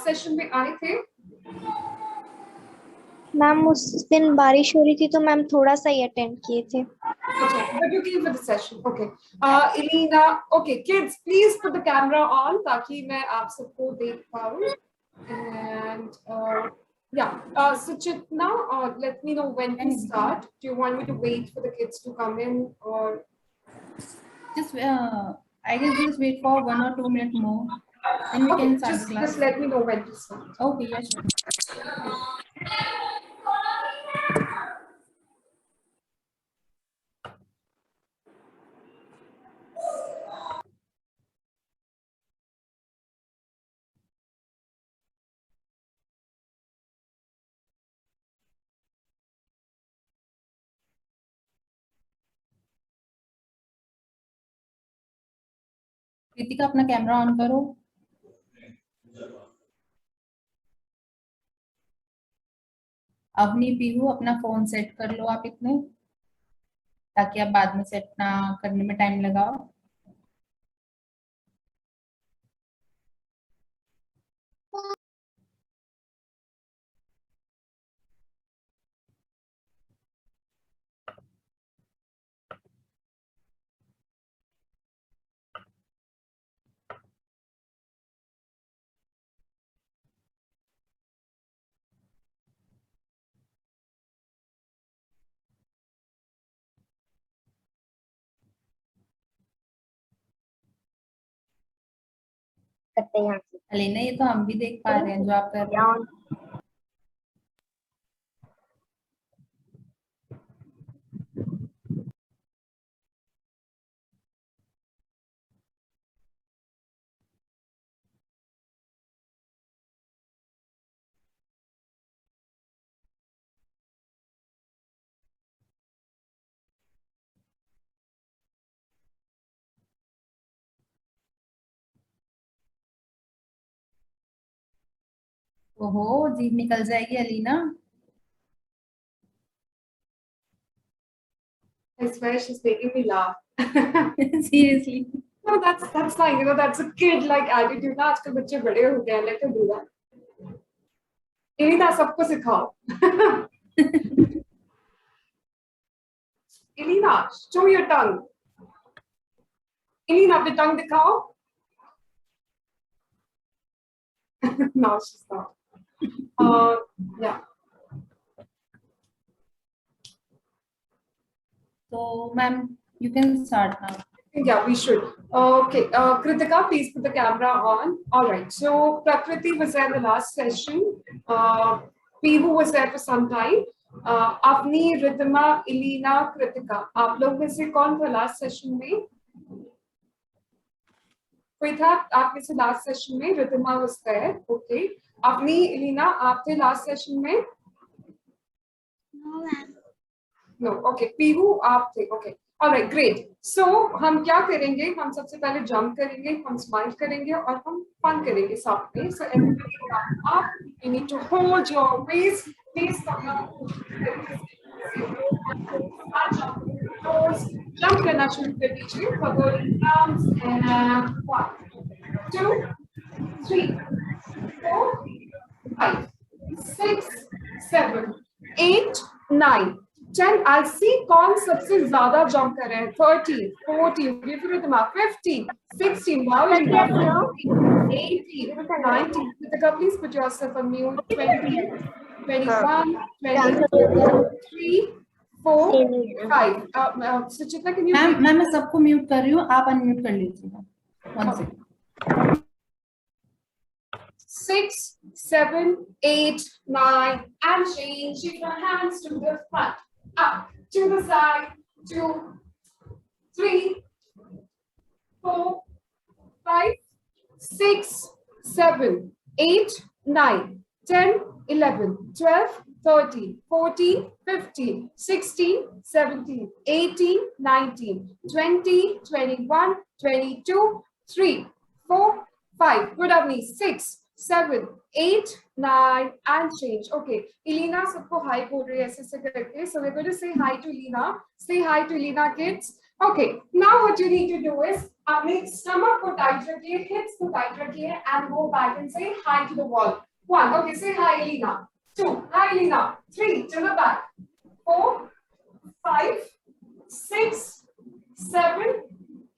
Last session में आए थे? मैम उस दिन बारिश हो रही थी तो मैम थोड़ा सा ही अटेंड किए थे। But you came for the session. Okay. Elena, okay, kids, please put the camera on ताकि मैं आप सबको देख पाऊँ. And yeah, Suchitna, let me know when to start. Do you want me to wait for the kids to come in or? Just I guess just wait for 1 or 2 minutes more. Then we can start the class. Just let me know when to start. Okay, yes, sure. Kritika अपना camera on करो। अवनी पीहू अपना phone set कर लो आप इतने, ताकि आप बाद में सेट ना करने में टाइम लगाओ। करते हैं यहाँ से। अलीना, ये तो हम भी देख पा रहे हैं जो आप कर रहे हैं। ओहो, जीभ निकल जाएगी Alina. I swear she's making me laugh. Seriously. No, that's fine. You know, that's a kid-like attitude. ना आजकल बच्चे बड़े हो गए हैं. Let her do that. Elena, सबको सिखाओ. Elena, show your tongue. Elena, अपनी tongue दिखाओ. No, she's not. Yeah. So, ma'am, you can start now. Yeah, we should. Okay, Kritika, please put the camera on. All right, so Prakriti was there in the last session. Pihu was there for some time. Avni, Ridhima, Elena, Kritika. आप लोग में से कौन था last session में? कोई था आप में से last session में? Ridhima was there. Okay. Avni, Elena, आप थे last session में? No ma'am. No. Okay. Pihu, आप थे. Okay. Alright, great. So हम क्या करेंगे? हम सबसे पहले jump करेंगे, हम smile करेंगे और हम fun करेंगे साथ में. So everybody stand up. You need to hold your waist. Please come up. Jump करना शुरू कर दीजिए. Forward arms and 1, 2, 3, 4, 5, 6, 7, 8, 9, 10. I'll see कौन सबसे ज़्यादा jump कर रहे हैं. 13, 14, give it a 15, 16. Wow, 18, 19. Kritika, please put yourself on mute. 20, 21, 22, 3, 4, 5. Suchita, can you? Ma'am मैं सबको म्यूट कर रही हूँ, आप अनम्यूट कर लीजिएगा। 1 second. 6, 7, 8, 9, and change your hands to the front, up, to the side, 2, 3, 4, 5, 6, 7, 8, 9, 10, 11, 12, 13, 14, 15, 16, 17, 18, 19, 20, 21, 22, 3, 4, 5. Good, Avni. 6, 7, 8, 9, and change. Okay. Elena, सबको hi बोल रही है ऐसे करके. So we're going to say hi to Elena. Say hi to Elena, kids. Okay, now what you need to do is make stomach को tight रखिए, hips को tight रखिए, and go back and say hi to the wall. 1, okay, say hi Elena. 2, hi Elena. 3, to the back. 4, 5, 6, 7,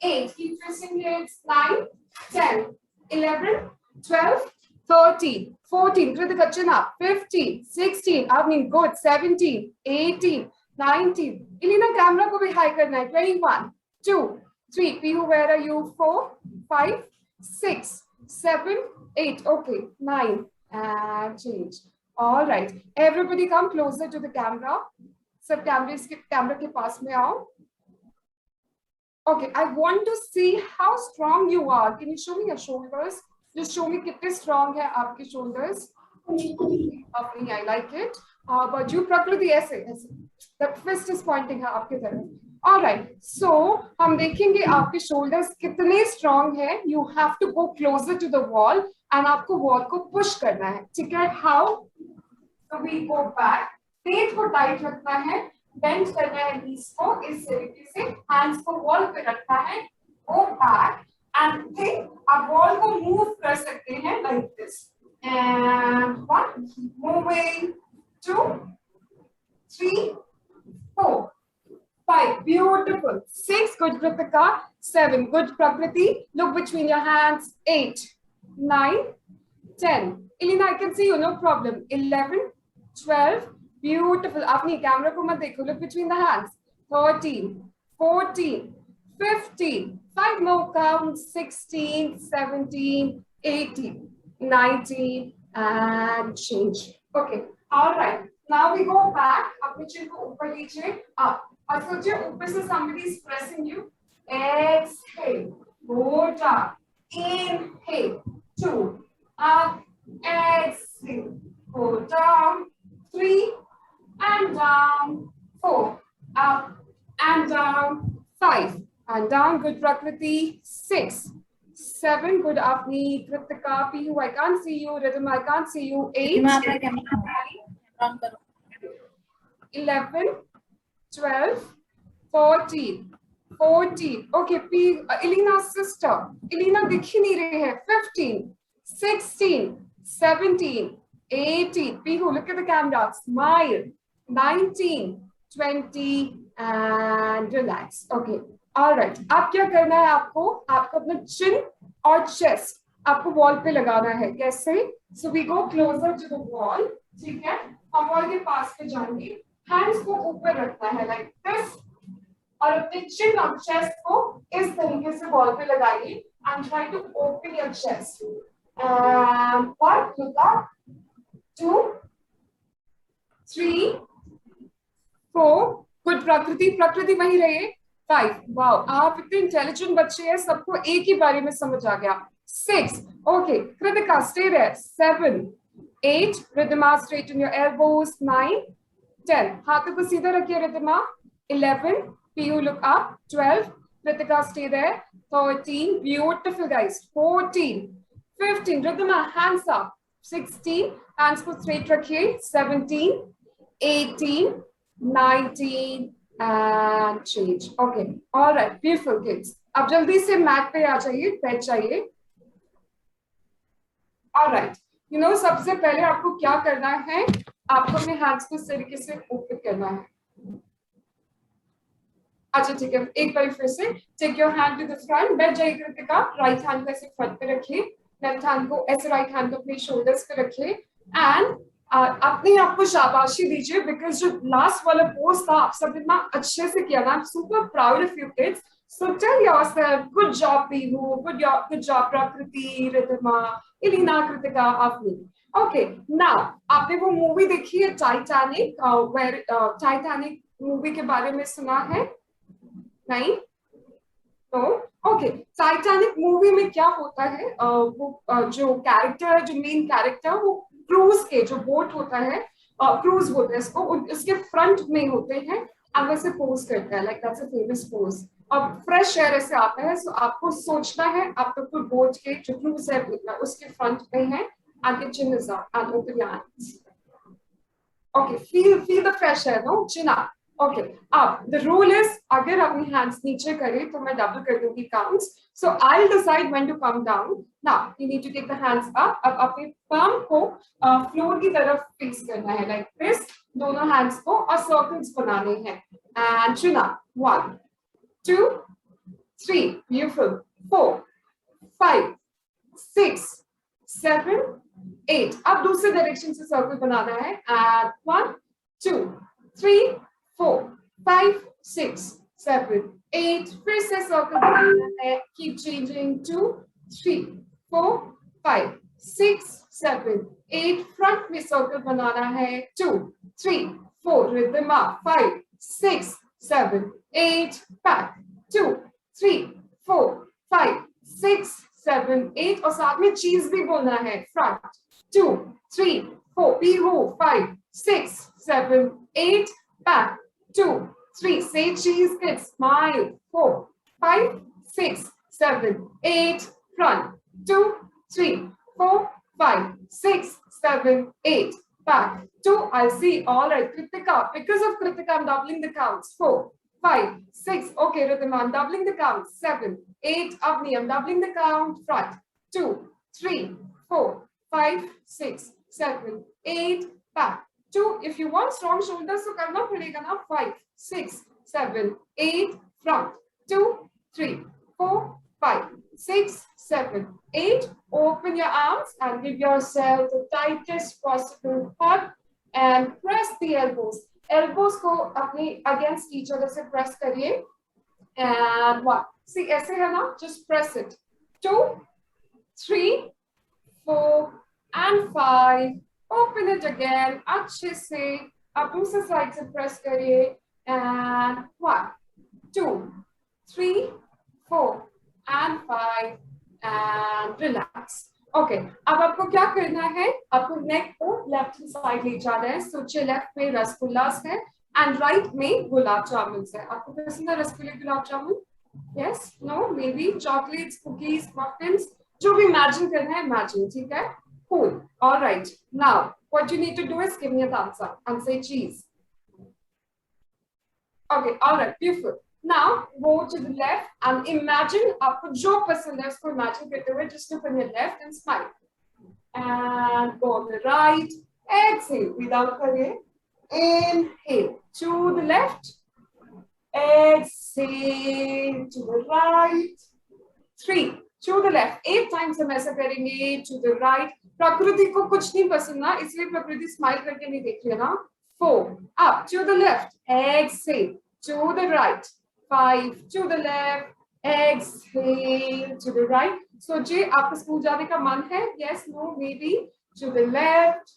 8. Keep twisting legs. 9, 10, 11, 12, 13, 14. Kritika, chin up. 15, 16. Avni, good. 17, 18, 19. Elena, camera ko bhi high karna hai. 21, 2, 3. Pihu, where are you? 4, 5, 6, 7, 8. Okay. 9. And change. All right. Everybody come closer to the camera. सब कैमरे के पास में आओ. Okay, I want to see how strong you are. Can you show me your shoulders? Just show me कितने strong है आपके shoulders. Okay, I like it. But you प्रकृति ऐसे ऐसे. The fist is pointing है आपके तरफ. All right. So हम देखेंगे आपके shoulders कितने strong है. You have to go closer to the wall and आपको wall को push करना है. ठीक है? How? So we go back. पेट को टाइट रखना है, बेंड करना है नीज को इस तरीके से, हैंड्स को वॉल पे रखना है, गो बैक एंड थिंक आप वॉल को मूव कर सकते हैं like this and 1 moving 2 3 4 5 beautiful 6 good Kritika 7 good प्रकृति look between your hands 8 9 10 Elena I can see you no problem 11 12 Beautiful. Apni camera ko mat dekho. Look between the hands. 13, 14, 15. 5 more count. 16, 17, 18, 19, and change. Okay. All right. Now we go back. Apni chin ko upar lijiye. Up. और सोचिए ऊपर से somebody is pressing you. Exhale. Go down. Inhale. 2. Up. Exhale. Go down. 3. And down, 4, up and down, 5 and down, good Prakriti, 6, 7, good Apni, Kritika, Pihu, I can't see you, Rhythm, I can't see you, 8, 11, 12, 14, 14, okay, Elena's sister, Elena dikh hi nahi rahi hai, 15, 16, 17, 18, Pihu, look at the camera, smile, 19, 20 and relax. Okay. All right. अब क्या करना है आपको? आपको अपना chin और chest आपको wall पे लगाना है. कैसे? So we go closer to the wall. ठीक है? हम wall के पास पे जाएंगे. Hands को ऊपर रखना है like this. और अपने chin और chest को इस तरीके से wall पे लगाइए and try to open your chest. And 1, look up. 2, 3, 4, good प्रकृति प्रकृति वही रहे 5 वाओ आप इतने इंटेलिजेंट बच्चे हैं सबको एक ही बारे में समझ आ गया 6 okay Kritika stay there 7 8 Riddhima straighten your elbows 9 10 हाथों को सीधा रखिए Riddhima 11 Piyu look up 12 Kritika stay there 13 beautiful guys 14 15 Riddhima hands up 16 hands को स्ट्रेट रखिए 17 18 19 and change. Okay, all right, beautiful kids. अब जल्दी से मैट पे आ जाइए, बैठ जाइए. All right, you know सबसे पहले आपको क्या करना है? आपको अपने हैंड्स को इस तरीके से ऊपर करना है. अच्छा ठीक है, एक बार फिर से. Take your hand to the front. बैठ जाइए कृतिका. राइट हैंड को ऐसे फ्रंट पे रखिए. लेफ्ट हैंड को ऐसे राइट हैंड को अपने शोल्डर्स पे रखिए. And अपने आप को शाबाशी दीजिए बिकॉज जो लास्ट वाला पोज था आप सब इतना अच्छे से किया ना. I'm super proud of you kids. So tell yourself, good job Pihu, good job Prakriti, Riddhima, Elena, Kritika, Apni. Okay, now आपने वो मूवी देखी है टाइटैनिक? टाइटैनिक मूवी के बारे में सुना है? नहीं? तो ओके, टाइटैनिक मूवी में क्या होता है? वो जो कैरेक्टर है, जो मेन कैरेक्टर वो क्रूज के जो बोट होता है, क्रूज बोलते हैं इसको, उसके फ्रंट में होते हैं और वैसे पोज करता है like that's a famous pose. अब फ्रेश एयर ऐसे आता है, सो आपको सोचना है आपको कोई बोट के जो क्रूज है उसके फ्रंट में है and your chin is up and open your hands. Okay, feel the fresh air, no? Chin up. Okay, अब द रूल इज अगर अपनी हैंड्स नीचे करें तो मैं डबल कर दूंगी counts, so I will decide when to come down. Now you need to take the hands up. अब अपने palm को फ्लोर की तरफ फिक्स करना है लाइक दिस, दोनों हैंड्स को और सर्कल्स बनाने हैं. एंड चुना 1 2 3 ब्यूटीफुल 4 5 6 7 8. अब दूसरे डायरेक्शन से सर्कल बनाना है. एंड 1 2 3 4 5 6 7 8. फिर से सर्कल बनाना है. Keep changing 2 3 4 5 6 7 8. फ्रंट में सर्कल बनाना है. 2 3 4 रिदम अप. 5 6 7 8. बैक 2 3 4 5 6 7 8. और साथ में चीज भी बोलना है. Front 2 3 4 Pihu 5 6 7 8. back 2 3. say cheese, kids. Smile. 4 5 6 7 8. front 2 3 4 5 6 7 8. back 2. I see. All right, Kritika, because of Kritika I'm doubling the counts. 4 5 6. okay, Ritima, I'm doubling the count. 7 8. Avni, I'm doubling the count. Front 2 3 4 5 6 7 8. back 2. if you want strong shoulders so karna padega na. 5 6 7 8. front 2 3 4 5 6 7 8. open your arms and give yourself the tightest possible hug and press the elbows. elbows को अपने against each other से press करिए. and 1 see ऐसे है ना, just press it. 2 3 4 and 5. open it again. अच्छे से आप दूसरे साइड से प्रेस करिए. and 1 2 3 4 and 5 and relax. Okay, अब आपको क्या करना है, आपको नेक को लेफ्ट साइड ले जाना है. सोचिए लेफ्ट में रसगुल्लास है एंड राइट में गुलाब जामुन है. आपको पसंद है रसगुल्ले gulab jamun? Yes, no, maybe chocolates, cookies, muffins, जो भी इमेजिन करना है इमेजिन. ठीक है, cool. all right, now what you need to do is give me a thumbs up and say cheese. okay, all right, beautiful. now go to the left and imagine आपको जो पसंद है उसको imagine करते हुए just look on your left and smile. and go on the right. exhale without करिए. inhale to the left. exhale to the right. 3 to the left. 8 times हम ऐसा करेंगे. to the right. प्रकृति को कुछ नहीं पसंद ना, इसलिए प्रकृति स्माइल करके नहीं देख रही है ना. 4 up to the left. exhale to the right. 5 to the left. exhale to the right. सोचिए आपको स्कूल जाने का मन है? yes, no, maybe. to the left,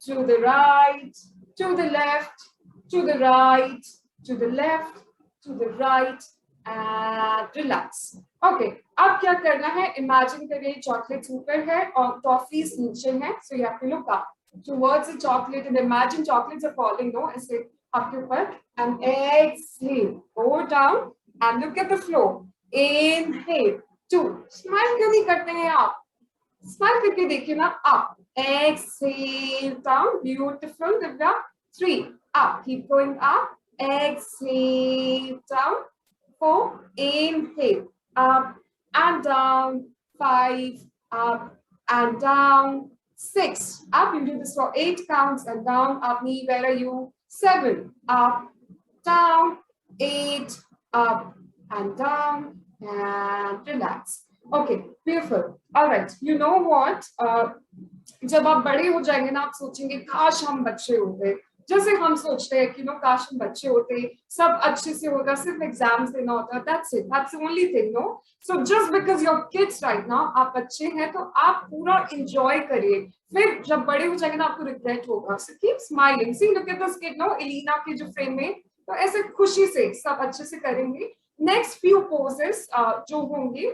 to the right, to the left, to the right, to the left, to the right and relax. okay, अब क्या करना है, इमेजिन करिए चॉकलेट्स ऊपर है और टॉफीज नीचे है. so you have to look up towards the chocolate and imagine chocolates are falling no ऐसे आपके ऊपर. and exhale, go down and look at the floor. inhale 2. Smile क्यों नहीं करते हैं आप? स्माइल करके देखिए ना. up. exhale down. beautiful, Divya. 3 up. keep going up. exhale down. 4 inhale up and down. 5 up and down. 6 up. you do this for 8 counts and down. Apni, where are you? 7 up down. 8 up and down and relax. okay, beautiful. all right, you know what, जब आप बड़े हो जाएंगे ना आप सोचेंगे काश हम बच्चे होते. जैसे हम सोचते हैं कि नो काश हम बच्चे होते, सब अच्छे से होता, सिर्फ एग्जाम्स देना होता. that's it, that's the only thing. no, so just because you're kids right now, आप बच्चे हैं तो आप पूरा enjoy करिए. फिर जब बड़े हो जाएंगे ना आपको रिग्रेट होगा. so keep smiling. see, look at this kid, no, Elina के जो फ्रेम में, तो ऐसे खुशी से सब अच्छे से करेंगे. नेक्स्ट फ्यू पोजेस जो होंगे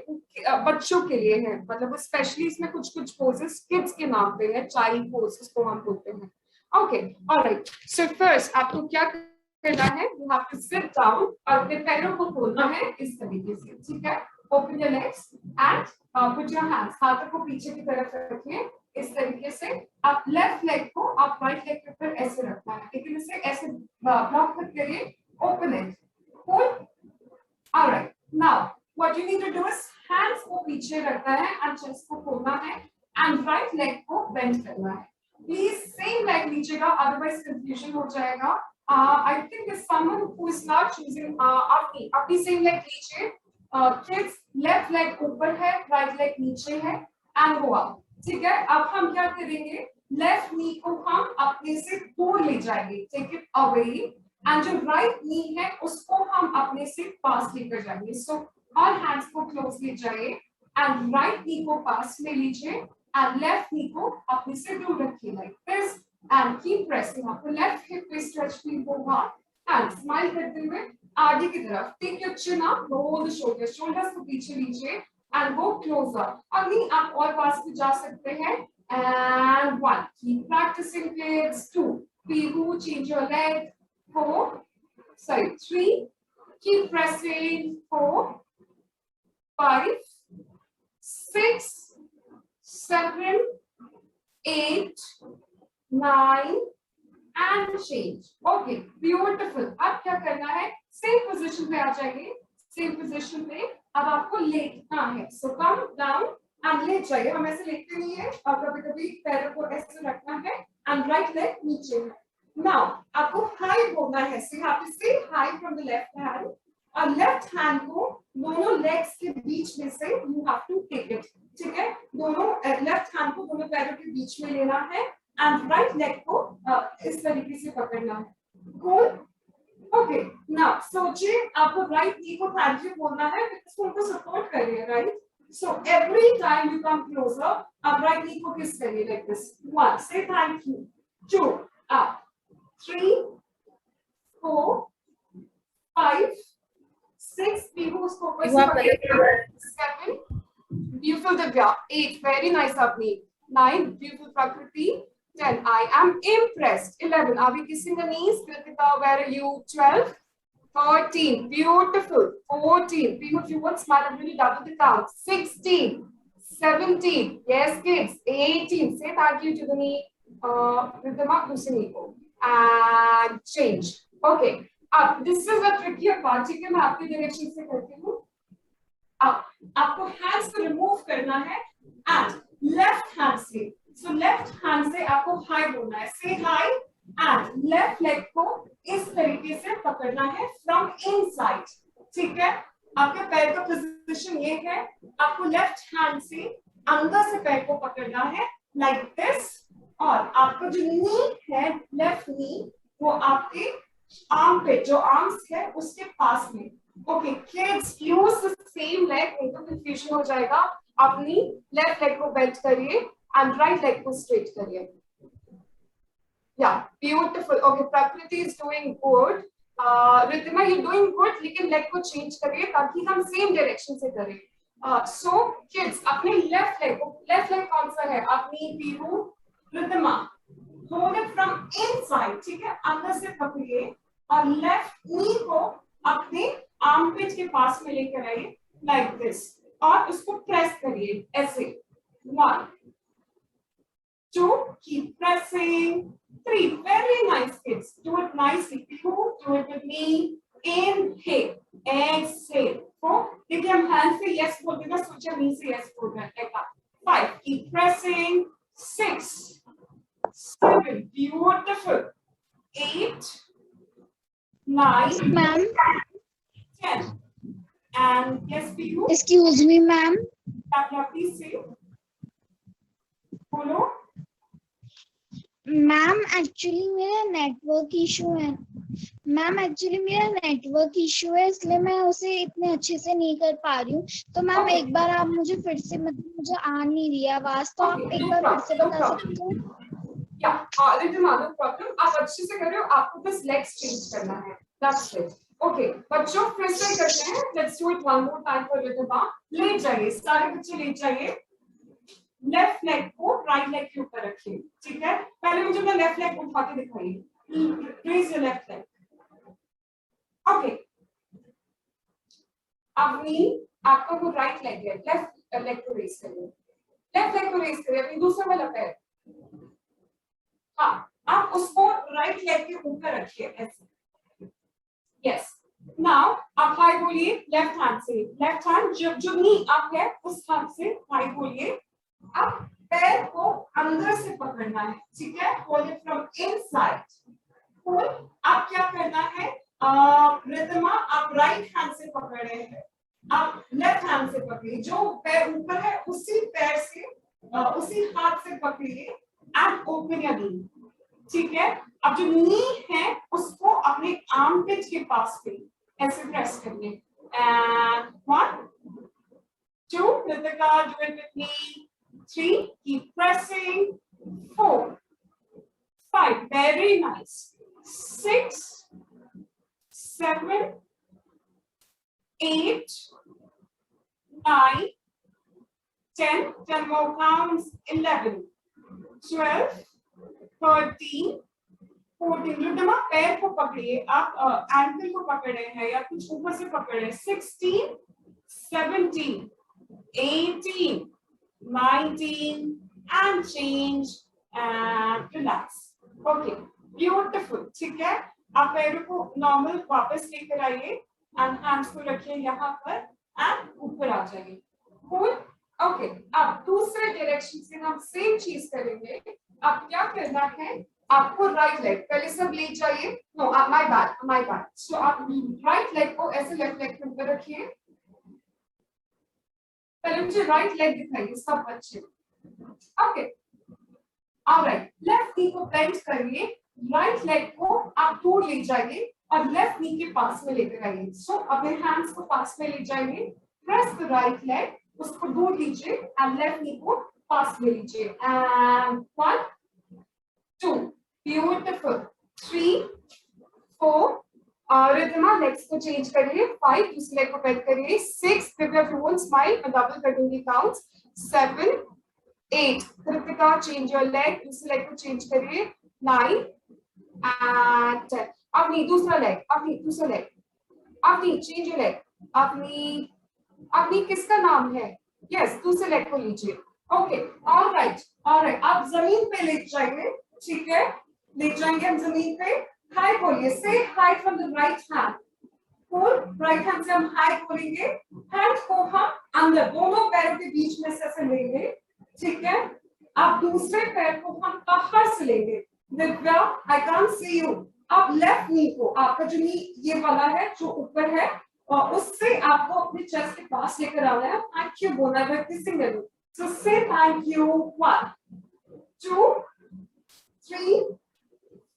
बच्चों के लिए हैं, मतलब स्पेशली इसमें कुछ कुछ पोजेस किड्स के नाम पे है, चाइल्ड पोजेस को हम बोलते हैं. Okay, alright. सो फर्स्ट आपको क्या करना है, you have to sit down और अपने पैरों को खोलना है इस तरीके से. ठीक है, open your legs and put your hands. हाथों को पीछे की तरफ रखिए इस तरीके से. आप लेफ्ट लेग को आप राइट लेग के ऊपर ऐसे रखना है, लेकिन इसे ऐसे ब्लॉक मत करिए open it, cool. All right, now what you need to do is hands को पीछे रखना है and chest को खोलना है and right leg को bend करना है. Please same leg लीजिएगा, otherwise confusion हो जाएगा. I think there's someone who is not choosing अपनी same leg लीजिए. Kids left leg ऊपर है, right leg नीचे है and go up. ठीक है, अब हम क्या करेंगे, लेफ्ट नी को हम अपने से दूर ले जाएंगे, टेक इट अवे, एंड जो राइट नी है उसको हम अपने से पास लेकर जाएंगे. सो ऑल हैंड्स को क्लोज ले जाइए एंड राइट नी को पास में लीजिए एंड लेफ्ट नी को अपने से दूर रखिए like this and keep pressing. आपको लेफ्ट हिप पे स्ट्रेच फील होगा एंड स्माइल करते हुए आगे की तरफ, take your chin up, roll the shoulders, shoulders को पीछे लीजिए and go closer. अगली आप और पास भी जा सकते हैं. And 1, keep practicing kids. 2, Pihu, change your leg. 3, keep pressing. 4, 5, 6, 7, 8, 9 and change. Okay, beautiful. अब क्या करना है, सेम पोजीशन पे आ जाइए. सेम पोजीशन पे अब आपको लेटना है. सो कम डाउन एंड लेट जाइए. हम ऐसे लेटते नहीं है और कभी-कभी पैरों को ऐसे रखना है एंड राइट लेग नीचे है. नाउ आपको हाई बोलना है. So you have to say hi from the left hand और लेफ्ट हैंड को दोनों लेग्स के बीच में से you have to take it. ठीक है, दोनों लेफ्ट हैंड को दोनों पैरों के बीच में लेना है एंड राइट लेग को इस तरीके से पकड़ना है. कूल. ओके, नाउ सोचिए आपको राइट नी को थैंक यू बोलना है, बिकॉज़ उनको सपोर्ट करिए, right. So every time you come closer, आप राइट नी को किस करिए लाइक दिस. 1, से थैंक यू. 2, अप. 3, 4, 5, 6, Pihu उसको ऊपर से पकड़िए. 7, beautiful Divya. 8, very nice Apni. 9, beautiful Prakriti. 10, I am impressed. 11, are we kissing the knees? Kritika, where are you? 12, 13, beautiful. 14, Pihu, if you want smile, I'm really double the count. 16, 17, yes kids. 18, say thank you to the knee. Ridhima, दूसरे knee को. And change. Okay. अब this is a trickier part. ठीक है, मैं आपकी direction से करती हूँ. अब आपको hands को remove करना है and left hand से. So left hand से आपको हाई बोलना है. Say hi and left leg को इस तरीके से पकड़ना है from inside. ठीक है, आपके पैर का पोजीशन ये है. आपको लेफ्ट हैंड से अंदर से पैर को पकड़ना है like this और आपका जो नी है लेफ्ट नी वो आपके आर्म पे, जो आर्म्स है उसके पास में. Okay kids, use the same leg, नहीं तो कंफ्यूजन हो जाएगा. अपनी लेफ्ट लेग को बेंड करिए and right leg को straight करिए. Yeah, beautiful. Okay, Prakriti is doing good. Ridhima, you're doing good. लेकिन leg को change करिए ताकि हम same direction से करें. So kids, अपने left leg कौन सा है? अपनी Pihu, Ridhima, hold it from inside. ठीक है, अंदर से पकड़िए और left knee को अपने armpit के पास में लेकर आइए like this और उसको press करिए ऐसे. 1, 2, keep pressing. 3, very nice kids. Do it nicely. 2, do it with me. Inhale, exhale. 4, देखिए हम hands से yes बोल देना, सोचिए knee से yes बोल रहे हैं. 5, keep pressing. 6, 7, beautiful. 8, 9, Ma'am. 10. And yes, Pihu. Excuse me, ma'am. Please say. बोलो. मैम एक्चुअली मेरा नेटवर्क इशू है. मैम एक्चुअली मेरा नेटवर्क इशू है, इसलिए मैं उसे इतने अच्छे से नहीं कर पा रही हूँ. तो मैम एक बार आप मुझे फिर से, मतलब मुझे आ नहीं रही आवाज, तो आप एक बार फिर से बता सकते हो? या नो प्रॉब्लम. आप अच्छे से कर रहे हो, आपको बस लेग्स चेंज करना है. That's it. ओके बच्चों, फिर से करते हैं. Let's do it one more time for Ridhima. लेट जाइए, सारे बच्चे लेट जाइए. लेफ्ट लेग को राइट लेग के ऊपर रखिए. ठीक है, पहले मुझे अपना लेफ्ट लेग उठा के दिखाइए. Raise your left leg. Okay, अपनी आपका वो राइट लेग है, लेफ्ट लेग को रेज करिए. लेफ्ट लेग को रेज करिए, अपनी दूसरा वाला पैर. हाँ, आप उसको राइट लेग के ऊपर रखिए ऐसे. यस नाउ आप हाई बोलिए लेफ्ट हैंड से, लेफ्ट हैंड जो नी आप है उस हाथ से हाई बोलिए। अब पैर को अंदर से पकड़ना है, ठीक है, hold it from inside. Hold, आप क्या करना है, रिदमा आप राइट हैंड से पकड़ रहे हैं, आप लेफ्ट हैंड से पकड़िए, जो पैर ऊपर है उसी पैर से उसी हाथ से पकड़िए एंड ओपन योर नी, ठीक है। अब जो नी है उसको अपने आर्मपिट के पास पे ऐसे प्रेस करिए and 1 2 Ritika, do it with me, 3 keep pressing, 4 5 very nice, 6 7 8 9 10 more counts, 11 12 13 14 रिदमा पैर को पकड़िए, आप एंकल को पकड़ रहे हैं या कुछ ऊपर से पकड़ रहे हैं, 16 17 18 19 and change and relax, okay beautiful, ठीक है। आप पैरों को नॉर्मल वापस लेकर आइए एंड हैंड्स को रखिए यहाँ पर एंड ऊपर आ जाइए, कूल, ओके। अब दूसरे डायरेक्शन से हम सेम चीज करेंगे। अब क्या करना है, आपको राइट लेग पहले सब ले जाइए, नो माय बैड, सो आप राइट लेग को ऐसे लेफ्ट लेग के ऊपर रखिए, पहले मुझे राइट लेग दिखाइए सब बच्चे, ओके ऑलराइट। लेफ्ट नी को बेंड करिए, राइट लेग को आप दूर ले जाइए और लेफ्ट नी के पास में लेकर आइए, सो अपने हैंड्स को पास में ले जाइए, प्रेस द राइट लेग, उसको दूर लीजिए एंड लेफ्ट नी को पास में लीजिए एंड 1 2 beautiful, 3 4 रिदमा लेग्स को चेंज करिए, 5 दूसरे लेग को बेंड करिए, 6 दिव्या रोल स्माइल, मैं डबल कर दूंगी counts, 7 8 Kritika change your leg, दूसरे लेग को चेंज करिए, 9 and 10 अपनी दूसरा लेग, अपनी दूसरा लेग, अपनी चेंज योर लेग, अपनी किसका नाम है, यस दूसरे लेग को लीजिए, ओके ऑलराइट आप जमीन पे लेट जाएंगे, ठीक है, ले जाएंगे हम जमीन पे, हाई बोलिए, से hi from the right hand, cool, right hand से हम हाई बोलेंगे, हैंड को हम अंदर दोनों पैरों के बीच में से ऐसे लेंगे, ठीक है। अब दूसरे पैर को हम बाहर से लेंगे, Divya I can't see you, आप लेफ्ट नी को, आपका जो नी ये वाला है जो ऊपर है और उससे आपको अपने चेस्ट के पास लेकर आना है, थैंक यू बोलना है किसी में, सो से thank you, 1 2 3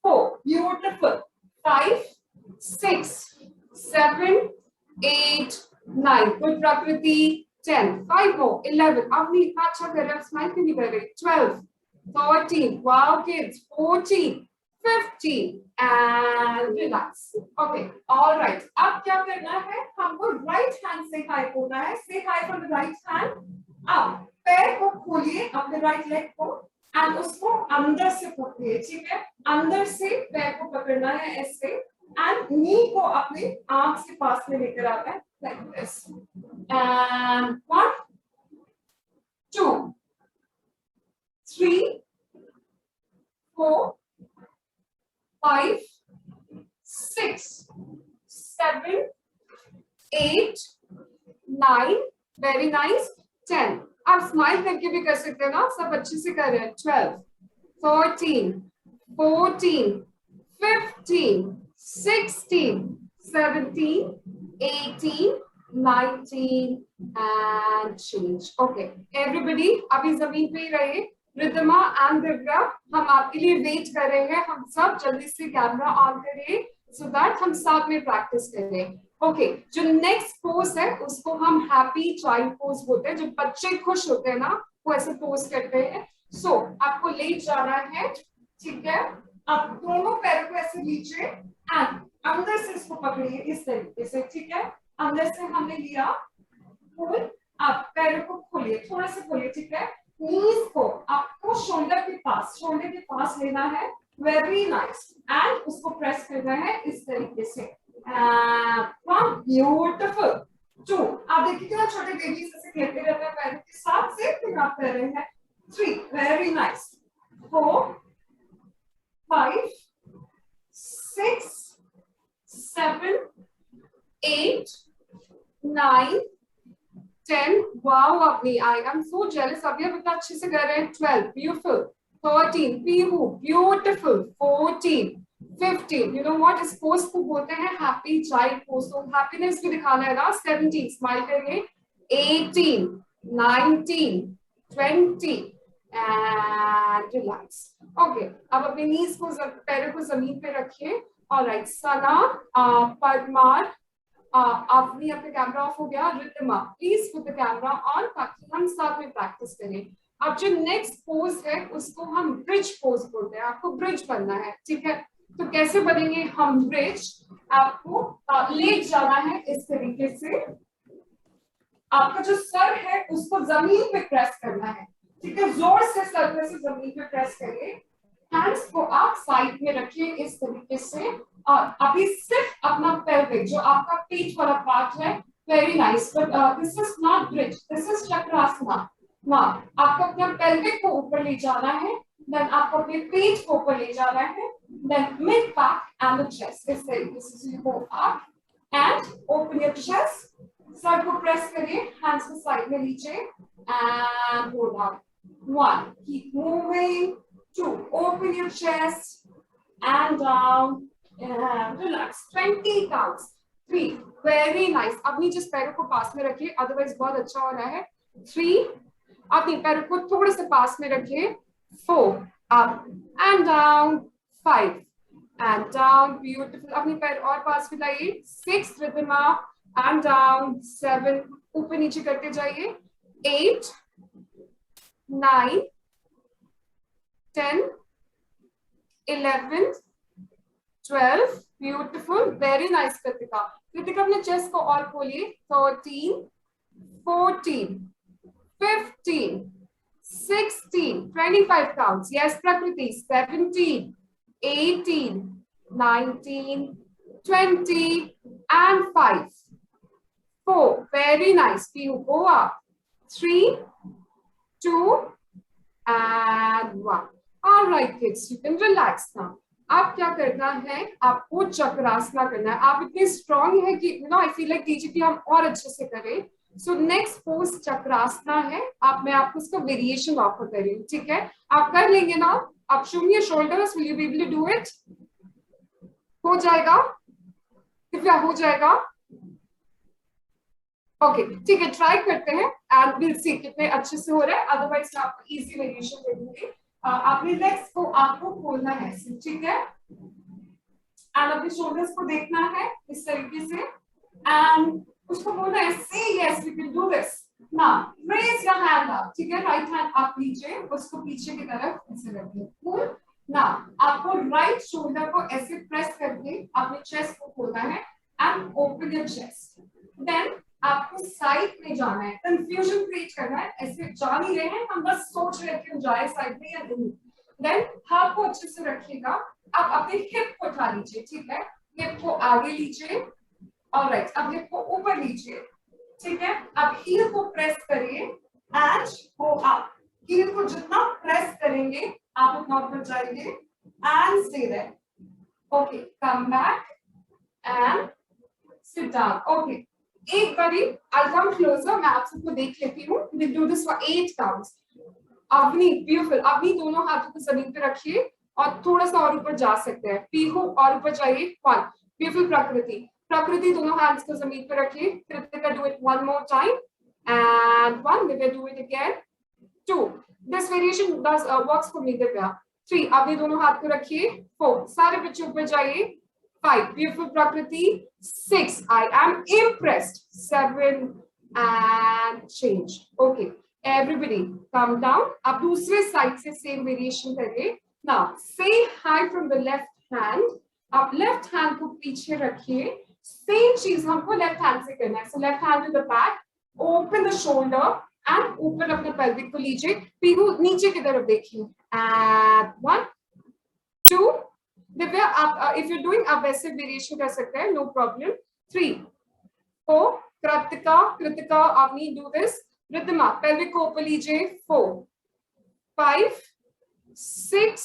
4 beautiful, 5 6 7 8 9 good prakriti, 10 5 more 11 अपनी इतना अच्छा कर रहे हैं, स्माइल क्यों नहीं कर रहे, 12 13 wow kids, 14 15 and relax, okay all right। अब क्या करना है, हमको राइट हैंड से हाई होना है, से hi from the right hand, अब पैर को खोलिए अपने राइट लेग को एंड उसको अंदर से पकड़िए, ठीक है, अंदर से पैर को पकड़ना है ऐसे एंड नी को अपने आंख के पास में लेकर आता है like this and 1 2 3 4 5 6 7 8 9 very nice, 10 आप स्माइल करके भी कर सकते हैं ना, सब अच्छे से कर रहे हैं, 12 13 14 15 16 17 18 19 and change, okay everybody अभी जमीन पे ही रहिए, रिदमा एंड दिव्या हम आपके लिए वेट कर रहे हैं, हम सब जल्दी से कैमरा ऑन करिए सो दैट हम साथ में प्रैक्टिस करें, ओके जो नेक्स्ट पोज है उसको हम हैप्पी चाइल्ड पोज बोलते हैं, जब बच्चे खुश होते हैं ना वो ऐसे पोज करते हैं, सो आपको ले जाना है, ठीक है, आप दोनों पैरों को ऐसे लीजिए एंड अंदर से इसको पकड़िए इस तरीके से, ठीक है, अंदर से हमने लिया, आप पैरों को खोलिए, थोड़ा सा खोलिए, ठीक है, नीज को आपको शोल्डर के पास लेना है, वेरी नाइस एंड उसको प्रेस करना है इस तरीके से, ब्यूटीफुल, 2 आप देखिए कितना छोटे बेबीज ऐसे खेलते रहते हैं पैरों के साथ से, फिर आप कर रहे हैं, 3 very nice, 4 5 6 7 8, 9, 10. Wow, Avni, I am so jealous. Abhi आप इतना अच्छे से कर रहे हैं. 12, beautiful. 13, Pihu, beautiful. 14, 15. You know what? इस pose को बोलते हैं happy child pose. तो happiness भी दिखाना है ना. 17, smile करिए. 18, 19, 20. And relax. Okay. अब अपने knees को पैरों को जमीन पे रखिए. All right. Sana, Padmar, आपने अपने कैमरा ऑफ हो गया. Riddhima, please put the camera on ताकि हम साथ में प्रैक्टिस करें. अब जो नेक्स्ट पोज है उसको हम ब्रिज पोज बोलते हैं. आपको ब्रिज बनना है, ठीक है. तो कैसे बनेंगे हम ब्रिज? आपको लेट जाना है इस तरीके से. आपका जो सर है उसको जमीन पे प्रेस करना है, ठीक है. जोर से सर पे से जमीन पे प्रेस करिए. हैंड्स को आप साइड में रखिए इस तरीके से. और अभी सिर्फ अपना पेल्विक जो आपका पेट वाला पार्ट है. Very nice. But this is not bridge, this is Chakrasana. ना, आपको अपना पेल्विक को ऊपर ले जाना है. देन आपको अपने पेट को ऊपर ले जाना है. Then mid back and the chest. इस तरीके से you go up and open your chest. सर को प्रेस करिए, हैंड्स को साइड में लीजिए and hold down. 1, keep moving. 2, open your chest and down and relax. 20 counts. 3, very nice. अपनी जिस पैरों को पास में रखिए, अदरवाइज बहुत अच्छा हो रहा है. 3, अपनी पैरों को थोड़े से पास में रखिए. 4, up and down. 5 and down. Beautiful. अपनी पैर और पास में लाइए. 6, रिद्धिमा, and down. 7, ऊपर नीचे करते जाइए. 8, 9, 10, 11, 12. Beautiful. Very nice, Kritika. Kritika अपने चेस्ट को और खोलिए. 13, 14, 15, 16, 25 counts. Yes, Prakriti. 17, 18, 19, 20, and 5, 4. Very nice. You go up. 3, 2, and 1. All right, kids, you can relax now. आप क्या करना है? आपको चक्रासना करना है. आप इतने स्ट्रॉन्ग है कि आई फील लाइक डीजीपी हम और अच्छे से करें. सो नेक्स्ट पोज चक्रासना है. मैं आपको उसका वेरिएशन ऑफर कर रही हूँ, ठीक है. आप कर लेंगे ना? आप show me your shoulders. Will you be able to do it? हो जाएगा? दिव्या, हो जाएगा? ओके, ठीक है, ट्राई करते हैं एंड विल सी कितने अच्छे से हो रहा है. अदरवाइज मैं आपको इजी वेरिएशन दे दूंगी. अपने लेग्स को आपको खोलना है, ठीक है. एंड अपने शोल्डर्स को देखना है इस तरीके से एंड उसको बोलना है say yes we can do this. Now raise your hand up, ठीक है. राइट हैंड आप लीजिए, उसको पीछे की तरफ ऐसे रखिए. कूल. नाउ आपको राइट शोल्डर को ऐसे प्रेस करके अपने चेस्ट को खोलना है and open your chest. Then आपको साइड में जाना है. कंफ्यूजन क्रिएट करना है. ऐसे जा नहीं रहे हैं हम, बस सोच रहे थे जाए साइड में या नहीं. देन हाथ को अच्छे से रखिएगा. आप अपने हिप को उठा लीजिए, ठीक है. हिप को आगे लीजिए. ऑलराइट, अब हिप को ऊपर लीजिए, ठीक है. अब हील को प्रेस करिए एंड गो अप. हील को जितना प्रेस करेंगे आप उतना ऊपर जाएंगे and stay there. Okay, come back and sit down. Okay, एक बारी I'll come closer. मैं आप सबको देख लेती हूँ. We'll do this for 8 counts. Avani, beautiful. Avani दोनों हाथों को जमीन पे रखिए और थोड़ा सा और ऊपर जा सकते हैं. पीहू और ऊपर जाइए. 1. Beautiful. प्रकृति, प्रकृति दोनों hands को जमीन पे रखिए. Kritika, do it one more time and 1. Divya, do it again. 2. This variation does works for me. Divya. 3. Avani दोनों हाथ को रखिए. 4. सारे बच्चे ऊपर जाइए. 5. Beautiful, Prakriti. 6. I am impressed. 7 and change. Okay, everybody calm down. अब दूसरे साइड से सेम वेरिएशन करिए. Now say hi from the left hand. आप लेफ्ट हैंड को पीछे रखिए. सेम चीज हमको लेफ्ट हैंड से करना है. So left hand to the back. Open the shoulder and ऊपर अपने pelvic को लीजिए. पीहू नीचे की तरफ देखिए. And 1, 2. दिव्या, आप इफ यू डूइंग आप वैसे वेरिएशन कर सकते हैं, no problem. 3, 4. Kritika, Kritika Avni, do this. Riddhima, pelvic को ऊपर लीजिए. 4, 5, 6,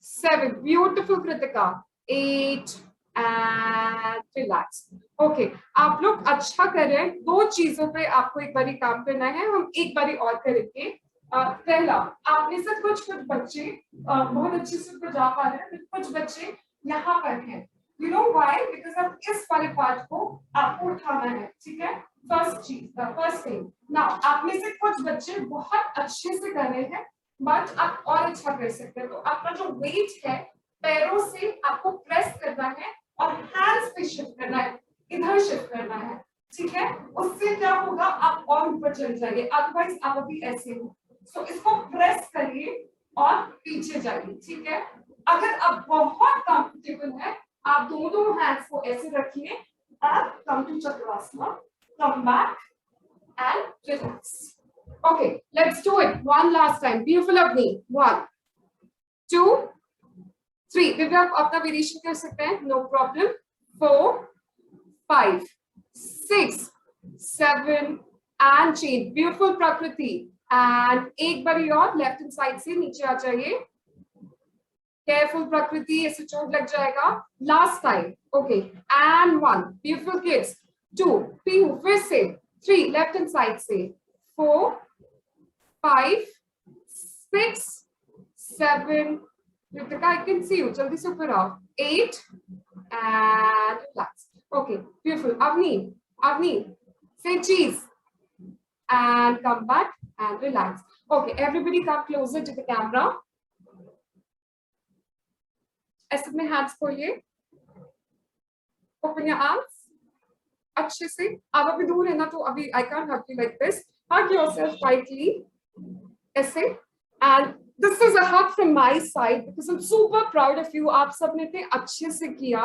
7. Beautiful Kritika. 8, and relax. Okay, आप लोग अच्छा कर रहे हैं। 2 चीजों पे आपको एक बारी काम करना है, हम एक बारी और करेंगे। पहला, आप में से कुछ बच्चे बहुत अच्छे से बजा पा रहे हैं, कुछ बच्चे यहाँ पर हैं। You know why? बिकॉज अब इस वाले पार्ट को आपको उठाना है, ठीक है। फर्स्ट चीज, फर्स्ट थिंग। नाउ आप में से कुछ बच्चे बहुत अच्छे से कर रहे हैं, बट आप और अच्छा कर सकते हैं। तो आपका जो वेट है, पैरों से आपको प्रेस करना है और हैंड्स पे शिफ्ट करना है, इधर शिफ्ट करना है, ठीक है। उससे क्या होगा, आप और ऊपर चल जाएंगे, अदरवाइज आप अभी ऐसे हो। सो इसको प्रेस करिए और पीछे जाइए, ठीक है। अगर आप बहुत कंफर्टेबल है, आप दोनों हैंड्स को ऐसे रखिए और come to Chakrasana, come back and relax. Okay, let's do it one last time. Beautiful Avni. 1, 2, 3. Divya आप अपना वेरिएशन कर सकते हैं, no problem. 4, 5, 6, 7 and change. Beautiful Prakriti. And एक बारी और लेफ्ट हैंड साइड से नीचे आ जाइए। Careful Prakriti, ऐसे चोट लग जाएगा। Last time. Okay. And 1. Beautiful kids. 2, Pihu फिर से। 3, लेफ्ट हैंड साइड से। 4, 5, 6, 7. Ritika, I can see you. Jaldi se upar aao. 8 and relax. Okay, beautiful. Avni, say cheese and come back and relax. Okay, everybody come closer to the camera. ऐसे अपने hands खोलिए. Open your arms. अच्छे से. आप अभी दूर है ना, तो अभी I can't hug you like this. Hug yourself tightly. ऐसे, and this is a hug from my side because I'm super proud of you. आप सबने इतने अच्छे से किया,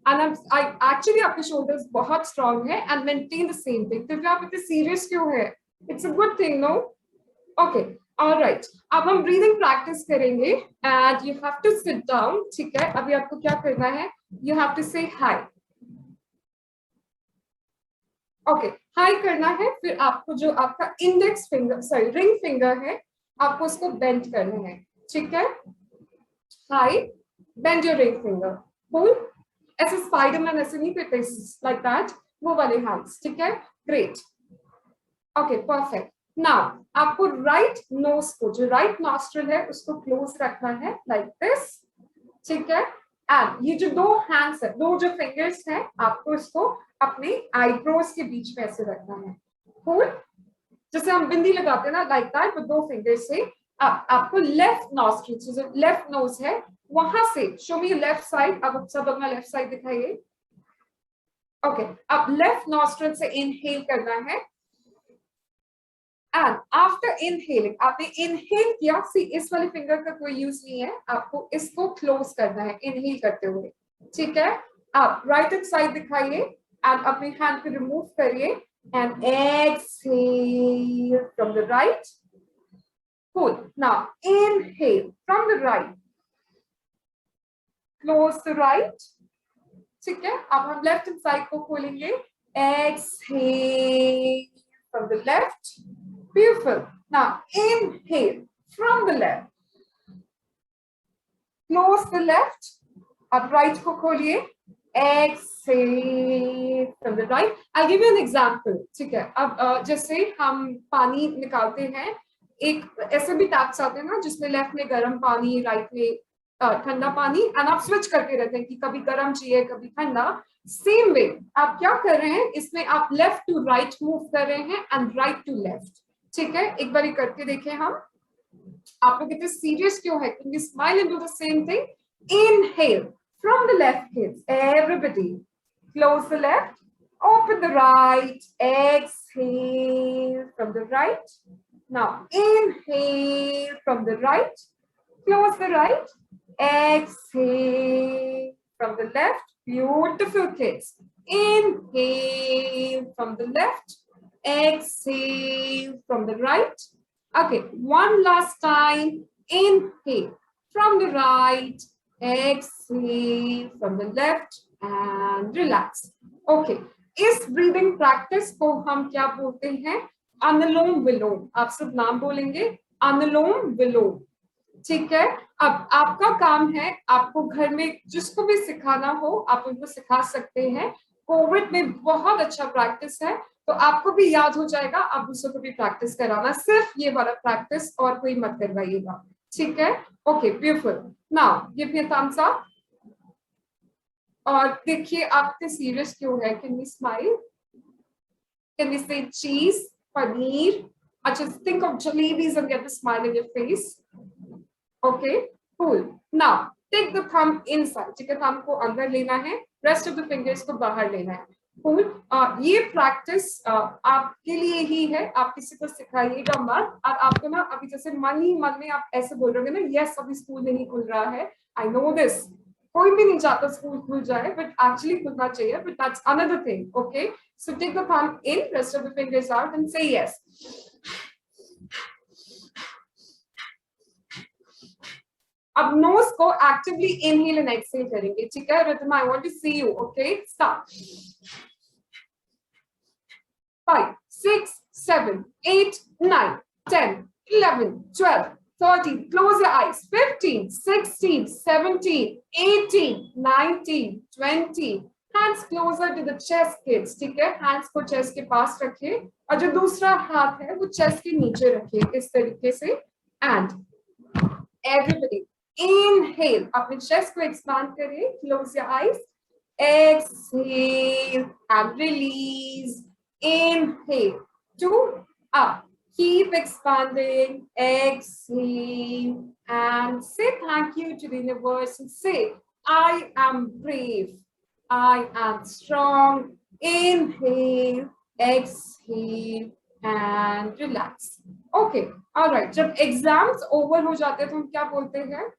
and I actually आपके shoulders बहुत strong है and maintain the same thing. तो आप इतने serious क्यों है? It's a good thing, no? Okay, all right. अब हम breathing practice करेंगे and you have to sit down, ठीक है? अभी आपको क्या करना है? You have to say hi. Okay, hi करना है, फिर आपको जो आपका index finger, sorry, ring finger है, आपको उसको बेंड करना है, ठीक है। High, bend your ring finger, cool. ऐसे स्पाइडरमैन ऐसे नहीं करते, लाइक दैट, वो वाले हैंड्स, ठीक है। Great, okay, perfect. नाउ आपको राइट नोज को, जो राइट नॉस्ट्रिल है, उसको क्लोज रखना है लाइक दिस, ठीक है। एंड ये जो 2 हैंड्स है, 2 जो फिंगर्स हैं, आपको इसको अपने आईब्रोज के बीच में ऐसे रखना है, कूल। जैसे हम बिंदी लगाते हैं ना, लाइक दैट, विद 2 फिंगर्स से आपको लेफ्ट नॉस्ट्रिल, जो लेफ्ट नोज है, वहां से, शो मी लेफ्ट साइड, अब सब अपना लेफ्ट साइड दिखाइए। ओके, अब लेफ्ट नॉस्ट्रिल से इनहेल करना है एंड आफ्टर इनहेलिंग, आपने इनहेल किया, सी इस वाले फिंगर का कोई यूज नहीं है, आपको इसको क्लोज करना है इनहेल करते हुए, ठीक है। आप राइट हैंड साइड दिखाइए एंड अपने हैंड को रिमूव करिए and exhale from the right. Cool. Now inhale from the right. Close the right. ठीक है, अब हम लेफ्ट हैंड साइड को खोलेंगे. Exhale from the left. Beautiful. Now inhale from the left. Close the left. अब right को खोलिए. Exhale from the right. I'll give you an example. ठीक है, अब जैसे हम पानी निकालते हैं, एक ऐसे भी टैप्स आते हैं ना, जिसमें लेफ्ट में गर्म पानी, राइट में ठंडा पानी, एंड आप स्विच करते रहते हैं कि कभी गर्म चाहिए कभी ठंडा. सेम वे आप क्या कर रहे हैं, इसमें आप लेफ्ट टू राइट मूव कर रहे हैं एंड राइट टू लेफ्ट. ठीक है, एक बार करके देखें हम. आप लोग इतने सीरियस क्यों है? Can we smile and do the same thing? Inhale from the left, kids. Everybody, close the left, open the right, exhale from the right. Now inhale from the right, close the right, exhale from the left. Beautiful, kids. Inhale from the left, exhale from the right. Okay, one last time. Inhale from the right, exhale from the left and relax. Okay, इस breathing practice को हम क्या बोलते हैं? अनुलोम विलोम. आप सब नाम बोलेंगे, अनुलोम विलोम. ठीक है, अब आपका काम है, आपको घर में जिसको भी सिखाना हो आप उनको सिखा सकते हैं। कोविड में बहुत अच्छा प्रैक्टिस है, तो आपको भी याद हो जाएगा, आप दूसरों को भी प्रैक्टिस कराना, सिर्फ ये वाला प्रैक्टिस और कोई मत करवाइएगा, ठीक है? Okay, beautiful. Now give me a thumbs up. और देखिए आप इतने सीरियस क्यों है? Can we smile? Can we say cheese, paneer? अच्छा, think of jalebis and get the smile in your face. Okay, cool. Now take the thumb inside. ठीक है, thumb को अंदर लेना है, rest of the fingers को बाहर लेना है। Cool. ये प्रैक्टिस आपके लिए ही है, आप किसी को सिखाइएगा मत। और आपको ना अभी जैसे मन ही मन में आप ऐसे बोल रहे हो ना, यस अभी स्कूल नहीं खुल रहा है, आई नो दिस, कोई भी नहीं चाहता स्कूल खुल जाए, बट एक्चुअली खुलना चाहिए, but that's another thing. Okay, so take the thumb in, rest of the fingers out and से यस। अब नोज को एक्टिवली इनहेल एंड एक्सहेल करेंगे, ठीक है? Ridhima, I want to see you. Okay, start. 5, 6, 7, 8, 9, 10, 11, 12, 13, close your eyes, 15, 16, 17, 18, 19, 20, hands closer to the chest kids, ठीक है? hands को chest के पास रखिए और जो दूसरा हाथ है वो chest के नीचे रखिए इस तरीके से। and everybody inhale, अपने chest को expand करिए, close your eyes, exhale and release, inhale, 2 up, keep expanding, exhale and say thank you to the universe and say I am brave, I am strong, inhale, exhale and relax. Okay, all right. जब exams over हो जाते हैं तो हम क्या बोलते हैं?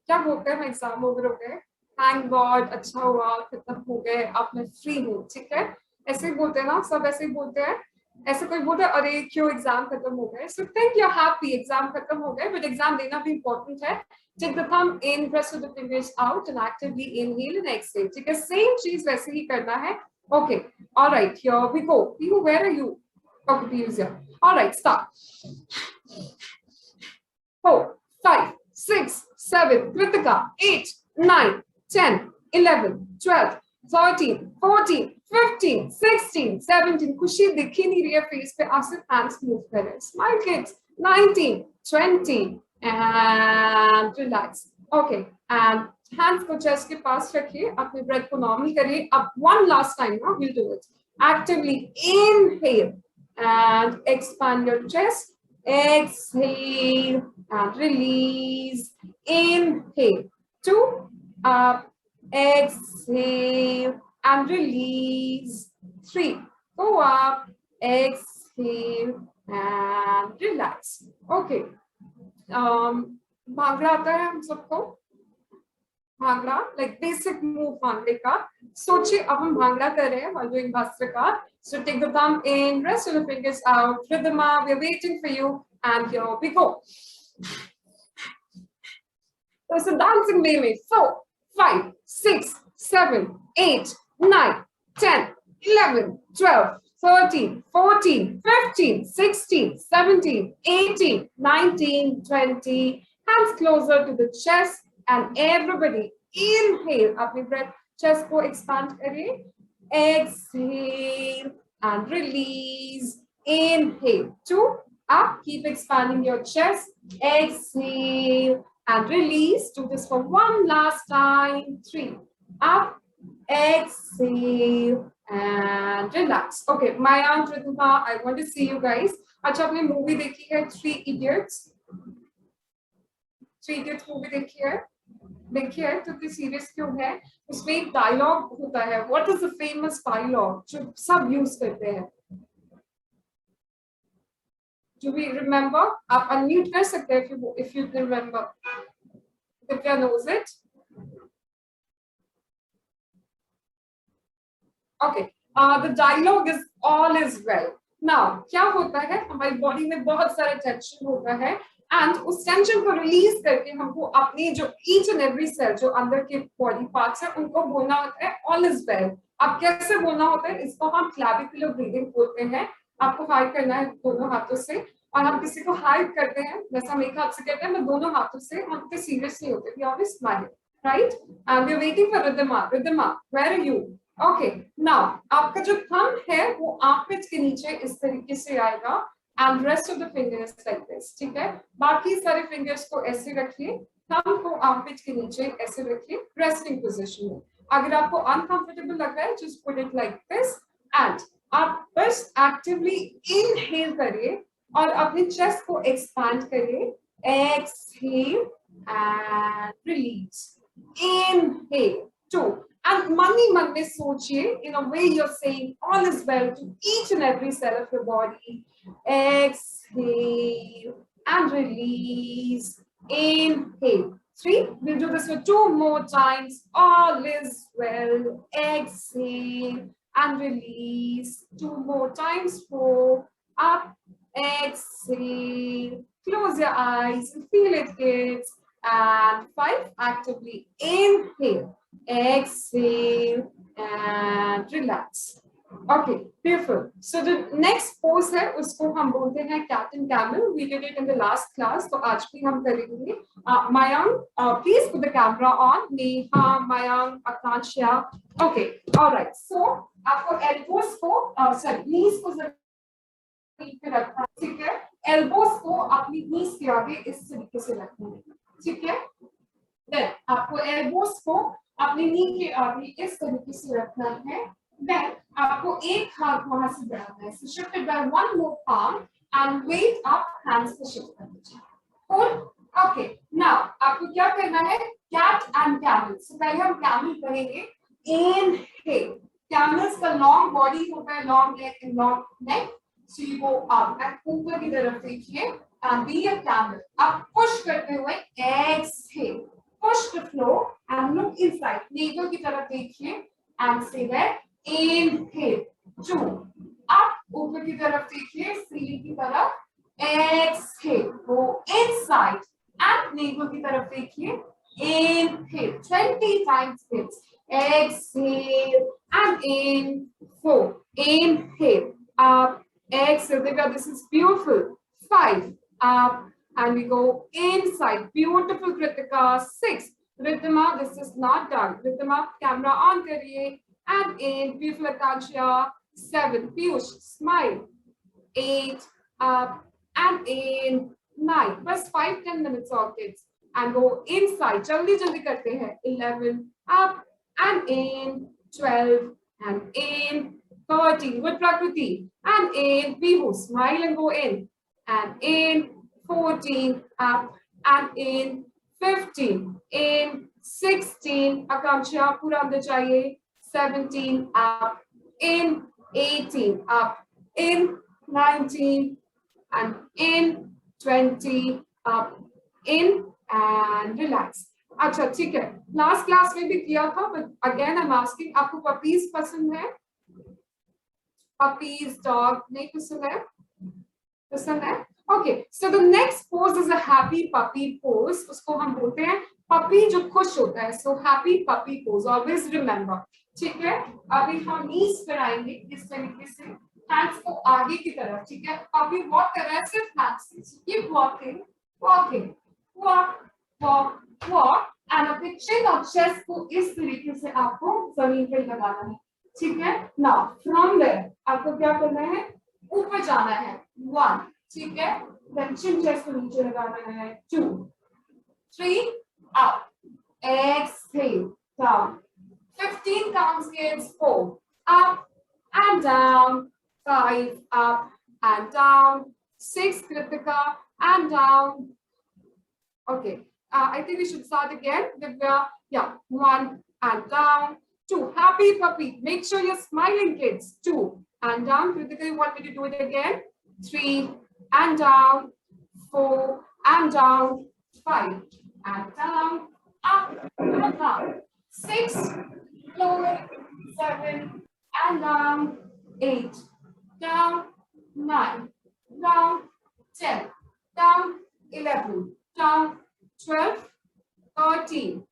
क्या बोलते हैं? एग्जाम ओवर हो गए, थैंक गॉड, अच्छा हुआ, खत्म हो गए, अब मैं फ्री हूँ, ठीक है? ऐसे ही बोलते हैं ना, सब ऐसे ही बोलते हैं। ऐसे कोई बोलता है अरे क्यों एग्जाम खत्म हो गए? So think you are happy, exam खत्म हो गए, बट एग्जाम देना भी इंपॉर्टेंट है। Take the thumb in, press the fingers out and actively inhale and exhale, ठीक है? सेम चीज वैसे ही करना है। Okay, alright, here we go. Piyu, where are you? Okay, पीयू's here. Alright, start. 4, 5, 6, 7, Kritika, 8, 9, 10, 11, 12, 13, 14, 15, 16, 17, खुशी दिख ही नहीं रही है फेस पे, आप सिर्फ हैंड्स मूव करें, smile kids, 19, 20 and relax. Okay, and hands को chest के पास रखिए, अपने breath को नॉर्मल करिए। अब one last time now we'll do it. Actively inhale and expand your chest, exhale and release, inhale, 2 up, exhale and release, 3 go up, exhale and relax. Okay, bhangra आता है हम सबको? भांगड़ा लाइक बेसिक मूव भांगड़े का। सोचिए अब हम भांगड़ा कर रहे हैं while doing Bhastrika. So take the thumb in, rest of the fingers out. Ridhima, we're waiting for you, and here we go. So it's a dancing way में 4, 5, 6, 7, 8, 9, 10, 11, 12, 13, 14, 15, 16, 17, 18, 19, 20. Hands closer to the chest and everybody inhale. अपनी breath chest को expand करिए. Exhale and release. Inhale, 2 up. Keep expanding your chest. Exhale and release. Do this for one last time. 3 up. Exhale and relax. Okay, Mayank, Ridhima, I want to see you guys. अच्छा, आपने movie देखी है 3 Idiots? 3 Idiots movie देखी है? देखिए तो इतनी serious क्यों है? उसमें एक डायलॉग होता है, what is the famous dialogue जो सब यूज करते हैं? Do we remember? आप अनम्यूट कर सकते हैं if you remember. Divya knows it. Okay, the dialogue is all is well. Now क्या होता है, हमारी बॉडी में बहुत सारा टेंशन होता है एंड उस टेंशन को रिलीज करके हमको अपनी जो ईच एंड एवरी सेल जो अंदर के बॉडी पार्ट्स है उनको बोलना होता है ऑल इज वेल। अब कैसे बोलना होता है? इसको हम क्लैविकुलर ब्रीदिंग बोलते हैं। आपको हाई करना है दोनों हाथों से और हम किसी को हाइड करते हैं, जैसे हम एक हाथ से करते हैं, मैं दोनों हाथों से, हम इतने सीरियस नहीं होते, we always smile, right? And we are waiting for Ridhima, Ridhima, where are you? Okay, now आपका जो थंब है वो आर्मपिट के नीचे इस तरीके से आएगा, and rest of the fingers like this, ठीक है? बाकी सारे फिंगर्स को ऐसे रखिए, थंब को आर्मपिट के नीचे ऐसे रखिए, रेस्टिंग पोजीशन में। अगर आपको अनकंफर्टेबल लग रहा है, just put it like this, and आप बस एक्टिवली इनहेल करिए और अपने चेस्ट को एक्सपैंड करिए, exhale and release, inhale, two, and मन में सोचिए, in a way you're saying all is well to each and every cell of your body, exhale and release, inhale, 3, we'll do this for 2 more times, all is well, exhale and release, 2 more times, 4, up, exhale, close your eyes and feel it, kids, and 5, actively inhale, exhale and relax. Okay, beautiful. So the next pose है उसको हम बोलते हैं cat and camel. We did it in the last class, तो आज भी हम करेंगे. Mayank, please put the camera on. Neha, Mayank, Akansha. Okay, all right. So आपको elbows को, sorry, knees को जमीन पे रखना है, ठीक है? Elbows को अपनी knees के आगे इस तरीके से रखना है, ठीक है? Then आपको elbows को अपनी नी के आगे इस तरीके से रखना है, then आपको एक हाथ वहां से बढ़ाना है, so shift it by 1 more palm and weight up, hands को shift कर दीजिए, cool? Okay, now आपको क्या करना है, cat and camel. So पहले हम camel करेंगे, inhale, camels का long body होता है, long leg and long neck, so you go up and ऊपर की तरफ देखिए and be a camel. अब push करते हुए exhale, push the floor and look inside, navel की तरफ देखिए and say that, inhale, 2, up, ऊपर की तरफ देखिए, ceiling की तरफ, exhale, go inside and navel की तरफ देखिए, inhale, 20 times kids, exhale and in, 4, inhale, up, exhale, this is beautiful, 5, up, and we go inside, beautiful Kritika, 6, Riddhima, this is not done, Riddhima, camera on kariye, and in, beautiful Akansha, 7, Piyush, smile, 8, up, and in, 9, bas 5-10 minutes of kids, and go inside, jaldi jaldi karte hain, 11, up, and in, 12, and in, 13, good Prakriti, and in, Vihu, smile and go in, and in, 14, up, and in, 15, in, 16, Akanksha, pura andar chahiye, 17, up, in, 18, up, in, 19, and in, 20, up, in, and relax. अच्छा ठीक है, last class में भी किया था, but again I'm asking, आपको puppies पसंद है? Puppies, dog नहीं पसंद है? पसंद है? Okay, so the next pose is a happy puppy pose. उसको हम बोलते हैं puppy जो खुश होता है. So happy puppy pose. Always remember. ठीक है? अभी हम knees पर आएंगे इस तरीके से, hands को आगे की तरफ. ठीक है? puppy walk कर रहा है सिर्फ hands से. So keep walking, walking, walk, walk, walk, and अपने chin और chest को इस तरीके से आपको जमीन पे लगाना है. ठीक है? Now from there आपको क्या करना है? ऊपर जाना है. 1, ठीक है? Then chin chest को नीचे लगाना है. 2, 3, up, exhale, down. 15 counts, kids. 4, up and down. 5, up and down. 6, Kritika, and down. Okay, I think we should start again. Divya, yeah, 1 and down. 2, happy puppy. Make sure you're smiling, kids. 2 and down. Kritika, you want me to do it again? 3 and down. 4 and down. 5 and down. Up and down. 6, lower. 7 and down. 8 down. 9 down. 10 down. 11 down. 12, 13,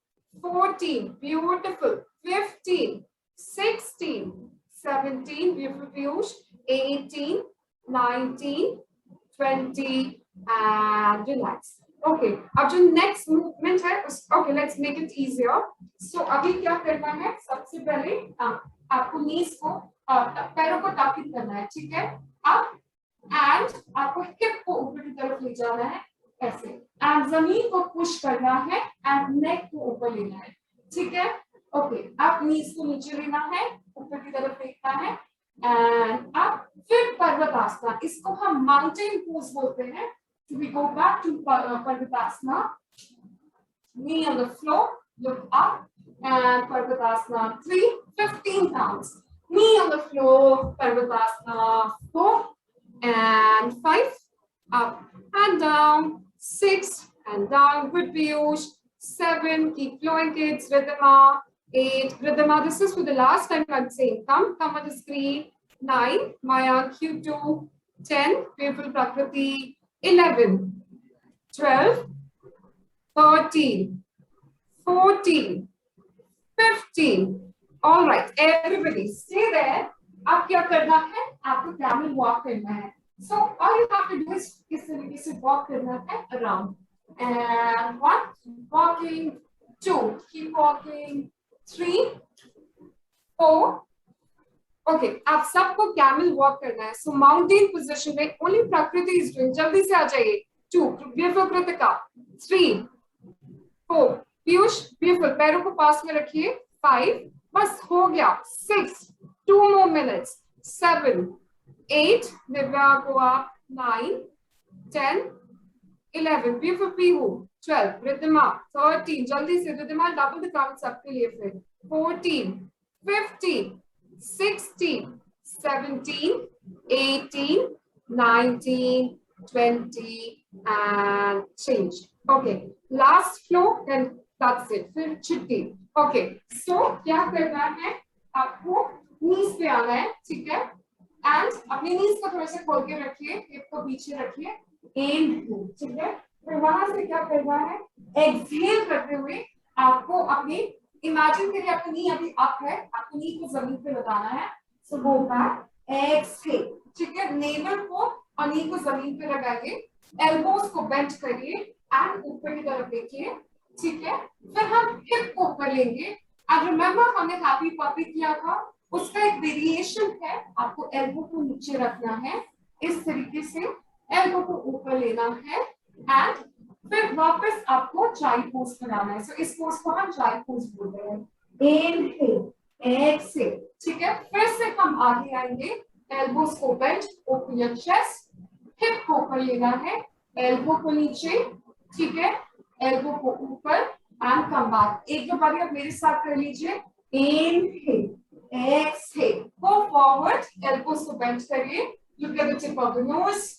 14, beautiful. 15, 16, 17, beautiful Piyush. 18, 19, 20 and relax. Okay, अब जो next movement है उस okay, let's make it easier. So अभी क्या करना है, सबसे पहले आपको knees को पैरों को टॉपिंग करना है, ठीक है? अब and आपको हिप को ऊपर की तरफ ले जाना है ऐसे, and जमीन को पुश करना है and neck को ऊपर लेना है, ठीक है? ओके, आप knees को नीचे लेना है, ऊपर की तरफ देखना है and अब फिर पर्वतासना, इसको हम माउंटेन पोज बोलते हैं. So we go back to Parvatasana, knee on the floor, look up, and Parvatasana 3, 15 counts. Knee on the floor, Parvatasana 4 and 5, up and down, 6 and down, good Piyush, 7, keep flowing kids, Ridhima, 8, Ridhima, this is for the last time I'm saying, come on the screen, 9, Maya, Q2, 10, beautiful Prakriti, 11, 12, 13, 14, 15. All right, everybody, stay there. अब क्या करना है? आपको camel walk करना है. So all you have to do is इस तरीके से walk करना है around. And 1, walking. 2, keep walking. 3, 4. Okay, आप सबको कैमल वॉक करना है. सो माउंटेन पोजीशन में ओनली प्रकृति इज डूइंग. जल्दी से आ जाइए. 2, ब्यूटीफुल कृतिका. 3, 4, पीयूष ब्यूटीफुल, पैरों को पास में रखिए. 5, बस हो गया. 6, 2 more minutes. 7, 8, दिव्या को आप. 9, 10, 11, ब्यूटीफुल पीहू. 12, रिद्धिमा. 13, जल्दी से रिद्धिमा, डबल द काउंट सबके लिए फिर. 14, 15, 16, 17, 18, 19, 20 and change. Okay, last flow and that's it. फिर छुट्टी. Okay, so क्या करना है? आपको knees पे आना है, ठीक है? And अपने knees को थोड़ा सा खोल के रखिए, hip को पीछे रखिए. Inhale, ठीक है? फिर वहां से क्या करना है? Exhale करते हुए आपको अपनी इमेजिन करिए आपका नी अभी अप है, आपको नी को जमीन पे लगाना है. सो गो बैक, एक्सहेल, ठीक है? नेवल को और नी को जमीन पे लगाइए. एल्बोस को बेंड करिए एंड ऊपर की तरफ देखिए, ठीक है? फिर हम हिप को ऊपर लेंगे. एंड रिमेंबर हमने हैप्पी पपी किया था, उसका एक वेरिएशन है. आपको एल्बो को नीचे रखना है इस तरीके से, एल्बो को ऊपर लेना है एंड फिर वापस आपको चाई पोज बनाना है. सो इस पोज को हम चाई पोज बोलते हैं. इनहेल, एक्सहेल, ठीक है? फिर से हम आगे आएंगे. एल्बोस को bend, open your chest, hip को ऊपर लेना है, एल्बो को नीचे, ठीक है? एल्बो को ऊपर एंड कम बैक. एक दो बार आप मेरे साथ कर लीजिए. Inhale, exhale, go forward, elbows को बेंड करिए. Look at the tip of the nose,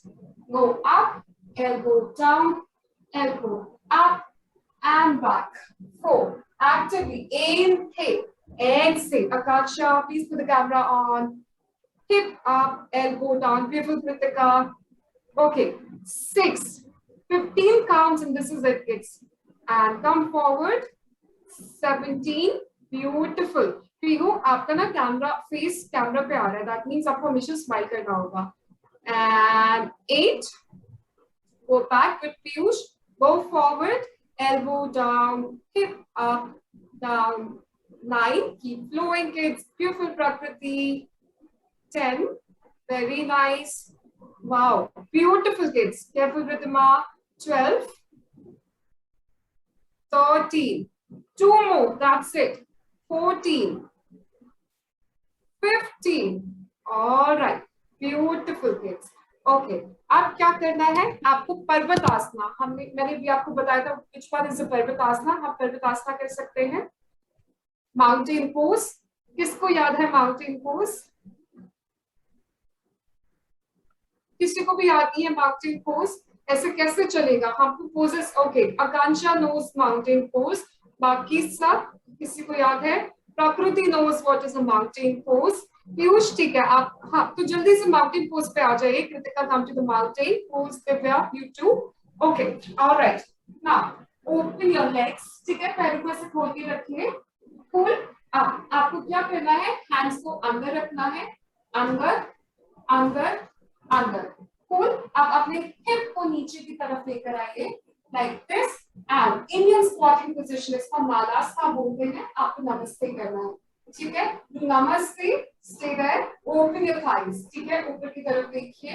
go up, elbow down, elbow up and back. 4, actively inhale, exhale. Akansha, please put the camera on. Hip up, elbow down. Beautiful, Kritika. Okay, 6, 15 counts and this is it, kids. And come forward. 17, beautiful. Pihu, आपका ना camera face camera पे आ रहा है. That means आपको हमेशा smile करना होगा. And 8, go back with Piyush. Go forward, elbow down, hip up, down. 9, keep flowing kids. Beautiful Prakriti. 10, very nice. Wow, beautiful kids. Careful Ridhima. 12, 13, 2 more, that's it. 14, 15. All right, beautiful kids. Okay, अब क्या करना है? आपको पर्वतासना, मैंने भी आपको बताया था which one is the पर्वतासना. आप पर्वतासना कर सकते हैं. माउंटेन पोज, किसको याद है माउंटेन पोज? किसी को भी याद नहीं है माउंटेन पोज? ऐसे कैसे चलेगा? हमको poses. Okay, Akanksha knows mountain pose, बाकी सब किसी को याद है? Prakriti knows what is a mountain pose. Piyush, ठीक है, आप हाँ तो जल्दी से माउंटेन पोज पे आ जाइए. Kritika, come to the mountain pose. Divya, you too. Okay, alright. Now open your legs, ठीक है? पैरों को ऐसे खोल के रखिए. Pull up. आपको क्या करना है? हैंड्स को अंदर रखना है. अंदर, अंदर, अंदर. कूल। आप अपने हिप को नीचे की तरफ लेकर आइए like this and Indian squatting position, इसको मालास्था बोलते हैं। आपको नमस्ते करना है, ठीक है। नमस्ते, stay there, open your thighs, ठीक है। ऊपर की तरफ देखिए,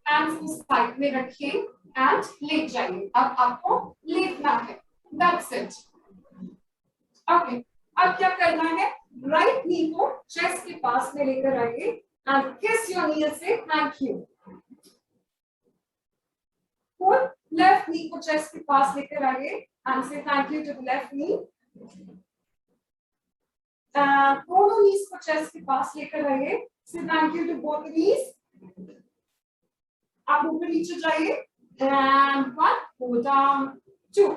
हैंड्स को साइड में रखिए एंड लेट जाइए। अब आपको लेटना है, दैट्स इट। ओके, अब क्या करना है, राइट नी को चेस्ट के पास में लेकर आइए and kiss your knee and say thank you. Left knee को चेस्ट के पास लेकर आइए and say thank you to the left knee. दोनों नीज को चेस्ट के पास लेकर आइए, say thank you to both knees. आप ऊपर नीचे जाइए एंड 1 go down, 2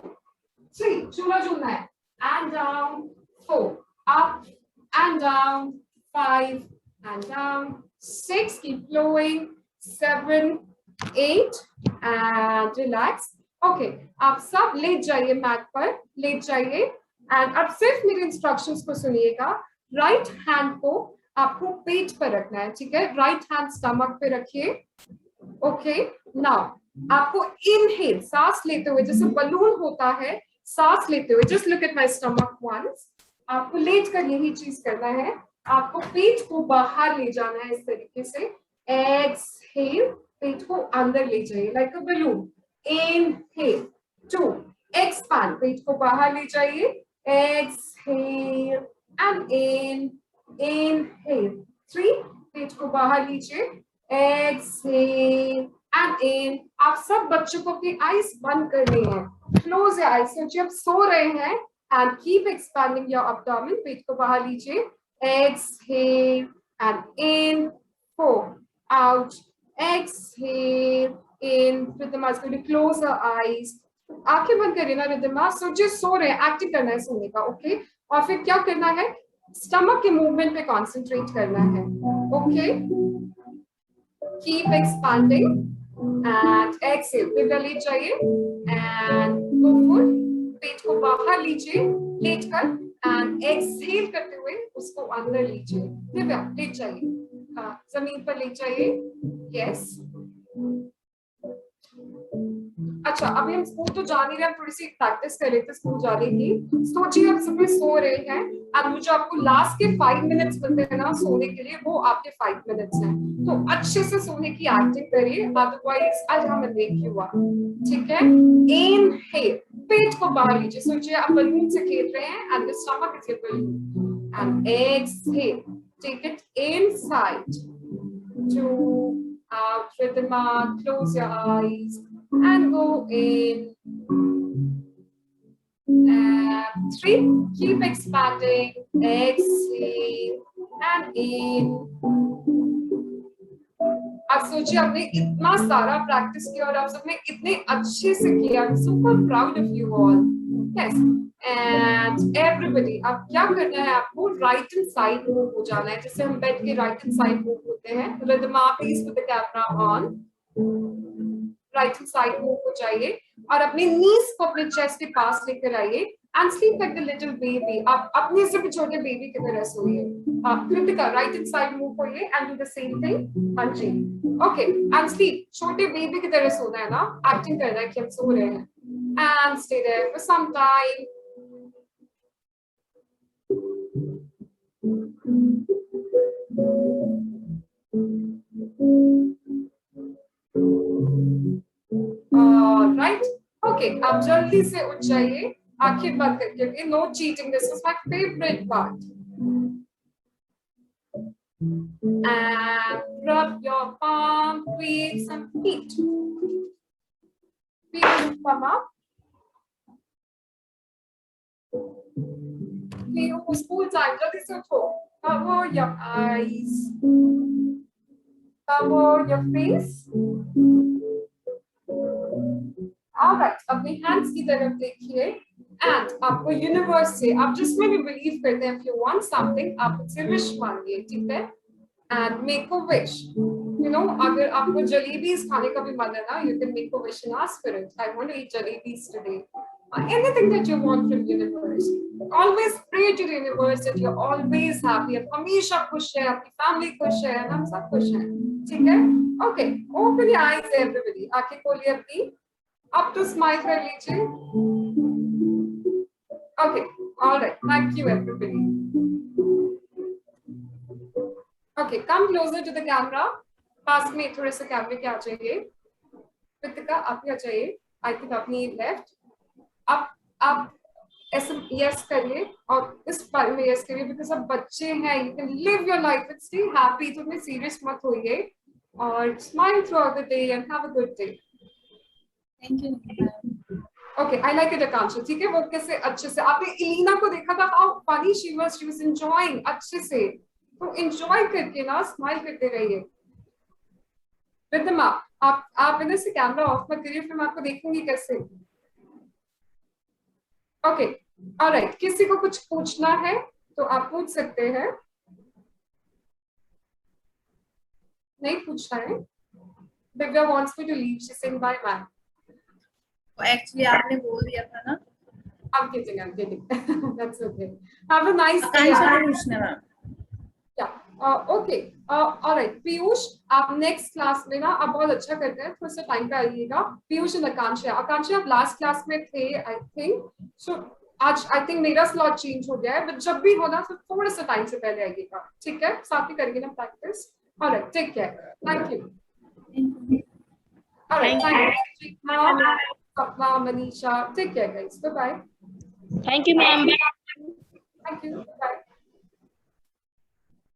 3 झूला झूलना है and down, 4 up and down, 5 and down, 6 keep flowing, 7 8 and relax। Okay, आप सब लेट जाइए, मैट पर लेट जाइए एंड अब सिर्फ मेरे इंस्ट्रक्शंस को सुनिएगा। राइट हैंड को आपको पेट पर रखना है, ठीक है। राइट हैंड स्टमक पे रखिए। ओके, नाउ आपको इनहेल, सांस लेते हुए जैसे बलून होता है, सांस लेते हुए just look at my stomach once. आपको लेट कर यही चीज करना है, आपको पेट को बाहर ले जाना है इस तरीके से। एक्सहेल, पेट को अंदर ले जाइए like a balloon. Inhale, 2 expand, पेट को बाहर ले जाइए। एक्सहेल एंड इनहेल, 3 पेट को बाहर लीजिए। एक्सहेल एंड इन। आप सब बच्चों को अपनी आईज बंद करनी है, क्लोज योर आईज। सोचिए आप सो रहे हैं and keep expanding your abdomen, पेट को बाहर लीजिए। Exhale and in, 4 out, exhale in. Ridhima is going to close her eyes, आंखें बंद करिए ना रिदमा। सोचिए सो रहे हैं, एक्टिंग करना है सोने का, ओके। और फिर क्या करना है, स्टमक के मूवमेंट पे कॉन्सेंट्रेट करना है, okay. Keep expanding and exhale, फिर लेट जाइए एंड गो फॉर, पेट को बाहर लीजिए लेटकर एंड एक्सहेल करते हुए उसको अंदर लीजिए। फिर लेट जाइए, हाँ जमीन पर लेट जाइए। यस, अच्छा अभी हम स्कूल तो जा नहीं रहे, हम थोड़ी सी प्रैक्टिस कर लेते स्कूल जाने की। सोचिए आप सब सो रहे हैं और मुझे आपको लास्ट के 5 मिनट्स मिलते हैं ना सोने के लिए, वो आपके 5 मिनट्स हैं। तो अच्छे से सोने की एक्टिंग करिए, अदरवाइज आज हम देख हुआ, ठीक है। इनहेल, पेट को बाहर लीजिए। सोचिए आप बलून से खेल रहे हैं and the stomach is your balloon and exhale, take it inside, 2 out, rhythm, close your eyes and go in, and 3 keep expanding, exhale and in। आप सोचिए आपने इतना सारा प्रैक्टिस किया और आप सबने इतने अच्छे से किया, super proud of you all. Yes, and everybody अब क्या करना है, आपको राइट हैंड साइड मूव हो जाना है, जैसे हम बेड के राइट हैंड साइड मूव होते हैं। Ridhima please put the camera on, right hand side move हो जाइए और अपने नीज को अपने चेस्ट के पास लेकर आइए and sleep like the little baby. आप अपने से भी छोटे बेबी की तरह सोइए। Kritika right hand side move होइए and do the same thing. हाँ जी, ओके, एंड स्लीप, छोटे बेबी की तरह सोना है ना, एक्टिंग करना है कि हम सो रहे हैं and stay there for some time. Right, okay, आप जल्दी से उठ जाइए आंखें बंद करके। No cheating, this is my favourite part. And rub your palm, create some heat. Feel come up. Feel school time, जल्दी से उठो। Cover your eyes. Cover your face. Alright, अपने hands की तरफ देखिए एंड आपको यूनिवर्स से, आप जिसमें भी बिलीव करते हैं, if you want something आप उससे विश मांगिए, ठीक है। And make a wish, you know, अगर आपको जलेबीज खाने का भी मन है ना, you can make a wish and ask for it. I want to eat jalebis today. anything that you want from universe. Always pray to the universe that you're always happy. आप हमेशा खुश है, आपकी family खुश है, हम सब खुश हैं, ठीक है? Okay, open your eyes everybody. आंखें खोलिए अपनी. Up to smile कर लीजिए. Okay, all right. Thank you everybody. Okay, come closer to the camera. पास में थोड़े से कैमरे के आ जाइए. कृतिका आप भी आ जाइए. I think अपनी left. आप ऐसे yes करिए और इस बारे में yes करिए because अब बच्चे हैं. You can live your life and stay happy. तो इतने serious मत होइए और smile throughout the day and have a good day. Thank you. Okay, I like it, Akansha. ठीक है, वो कैसे अच्छे से आपने इलीना को देखा था, how funny she was enjoying अच्छे से. तो enjoy करके ना smile करते रहिए. रिद्धिमा, आप इधर से कैमरा ऑफ मत करिए, फिर मैं आपको देखूंगी कैसे. Okay, all right. किसी को कुछ पूछना है तो आप पूछ सकते हैं. नहीं पूछना है. Divya wants me to leave. She's saying bye bye. Actually आपने बोल दिया था ना. I'm kidding. That's okay. Have a nice day. आकांक्षा को पूछना है. Yeah. Okay. All right. Piyush, आप next class में ना आप बहुत अच्छा करते हैं. थोड़ा सा टाइम पे आइएगा. पीयूष और आकांक्षा आप last class में थे, I think. So आज I think मेरा slot change हो गया है. But जब भी हो ना तो थोड़ा सा टाइम से पहले आइएगा. ठीक है? साथ ही करेंगे ना practice. All right. Take care. Thank you. All right. Thank you. Sapna, Manisha. Take care, guys. Bye bye. Thank you, ma'am. Thank you. Bye.